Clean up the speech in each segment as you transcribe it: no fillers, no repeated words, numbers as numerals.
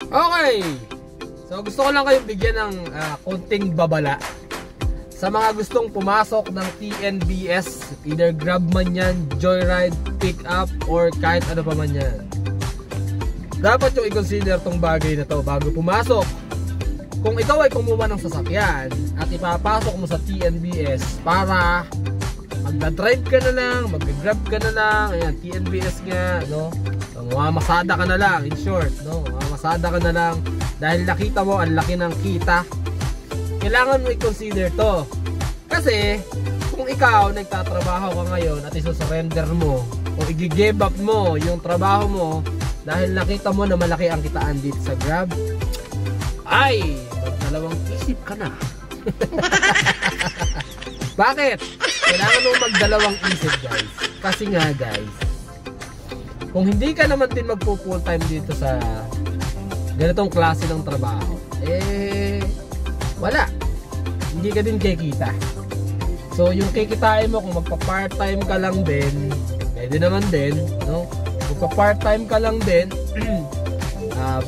Okay. So gusto ko lang kayong bigyan ng konting babala sa mga gustong pumasok ng TNBS, either Grab man yan, Joyride, Pick Up, or kahit ano pa man yan. Dapat yung i-consider tong bagay na to bago pumasok. Kung ikaw ay kumuha ng sasakyan at ipapasok mo sa TNBS para magdadrive ka na lang, mag-grab ka na lang, ayan, TNBS nga, no? Mamamasada ka na lang, in short, no? Mamamasada ka na lang dahil nakita mo ang laki ng kita. Kailangan mo i-consider to. Kasi kung ikaw nagtatrabaho ka ngayon at isosurrender mo o i-give up mo yung trabaho mo dahil nakita mo na malaki ang kitaan dito sa Grab, ay magdalawang isip ka na. Bakit? Kailangan mo magdalawang isip, guys. Kasi nga, guys, kung hindi ka naman din magpo-full time dito sa ganitong klase ng trabaho, wala. Hindi ka din kikita. So, yung kikitain mo, kung magpa-part time ka lang din, pwede naman din, no? Kung pa-part time ka lang din,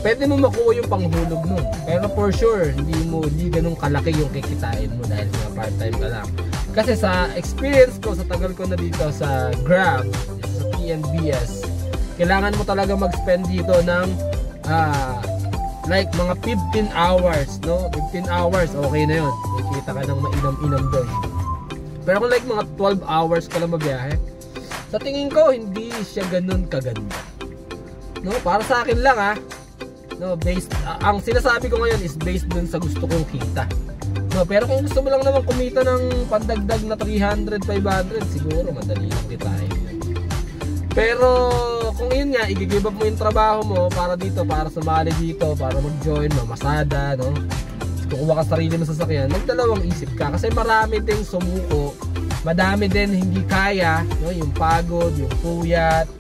pwede mo makuha yung panghulog nun. Pero for sure, hindi ganun kalaki yung kikitain mo dahil mga part time ka lang. Kasi sa experience ko, sa tagal ko na dito sa Grab, sa TNBS, kailangan mo talaga mag-spend dito ng like mga 15 hours, no? 15 hours, okay na yun. Kikita ka ng mainam-inam doon. Pero kung like mga 12 hours ka lang mabiyahe, sa tingin ko, hindi siya ganun kaganda. No? Para sa akin lang no, based, ang sinasabi ko ngayon is based dun sa gusto kong kita. No, pero kung gusto mo lang naman kumita ng pandagdag na 300, 500, siguro madali lang kitain. Pero kung yun nga, i-give up mo yung trabaho mo para dito, para sumali dito, para mag-join, mamasada, no? Kukuha ka sarili mo sa sasakyan, magdalawang isip ka. Kasi marami ding sumuko, madami din hindi kaya, no? Yung pagod, yung puyat,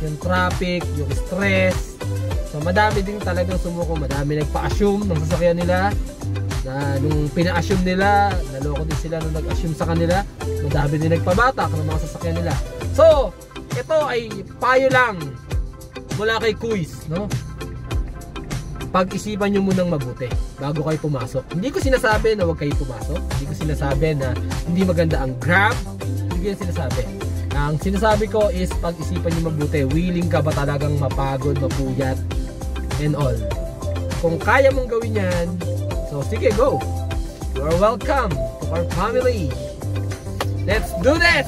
yung traffic, yung stress. So madami din talagang sumuko, madami nagpa-assume ng sasakyan nila. Na nung pina-assume nila, naloko din sila nung nag-assume sa kanila. Madami din nagpabatak ng mga sasakyan nila. So, ito ay payo lang mula kay Kuis, no? Pag-isipan nyo munang mabuti bago kayo pumasok. Hindi ko sinasabi na huwag kayo pumasok. Hindi ko sinasabi na hindi maganda ang Grab. Hindi ko yung sinasabi. Ang sinasabi ko is pag-isipan nyo mabuti. Willing ka ba talagang mapagod, mapuyat, and all. Kung kaya mong gawin yan, so sige, go. You are welcome to our family. Let's do this!